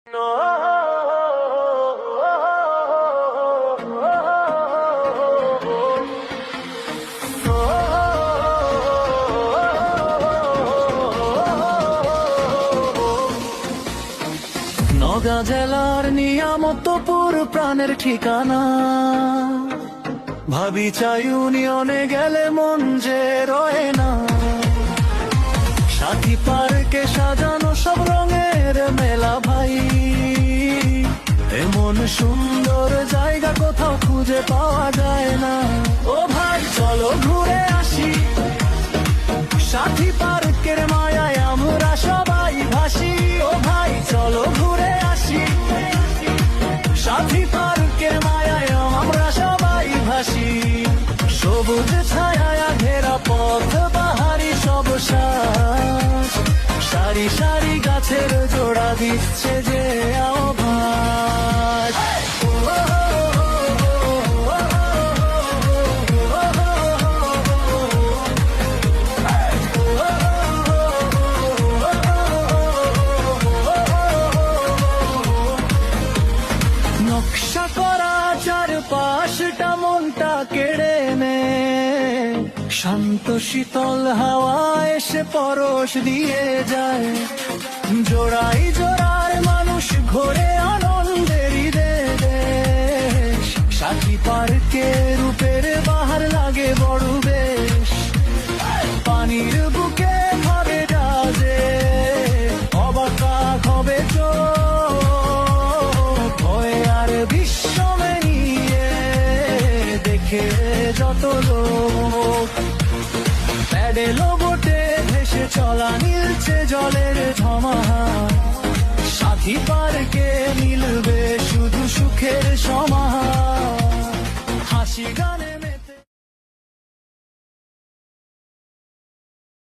নওগাঁ জেলার নিয়ামতপুর প্রাণের ঠিকানা, ভাবি চাই ইউনিয়নে গেলে মন যে রয়ে না। সাথী পার্কে সাজানো সব রঙের মেলা ভাই, এমন সুন্দর জায়গা কোথাও খুঁজে পাওয়া যায় না। ও ভাই চলো ঘুরে আসি, সাথী পার্কের মায়ায় আমরা সবাই ভাসি। ও ভাই চলো ঘুরে আসি, সাথী পার্কের মায়ায় আমরা সবাই ভাসি। সবুজ ছায়া ঘেরা পথ, বাহারি সব শ্বাস, সারি সারি গাছের জোড়া দিচ্ছে যে আভাস। নকশা করা চারপাশটা মনটা কেড়ে নে, শান্ত শীতল হাওয়া এসে পরশ দিয়ে যায়। জোড়াই জোড়ার মানুষ ঘোরে আনন্দেরই দেশ, সাথী পার্কে রূপের বাহার লাগে বড় বেশ। পানির বুকে ভাবে ডাজে, অবাকা হবে চোখ, আর বিশ্বমে নিয়ে দেখে যত লোক। প্যাডেলো বোটে ভেসে চলা নীলছে জলের ঝমাহার, সাথী পার্কে মিলবে শুধু সুখের সমাহার। হাসি গানে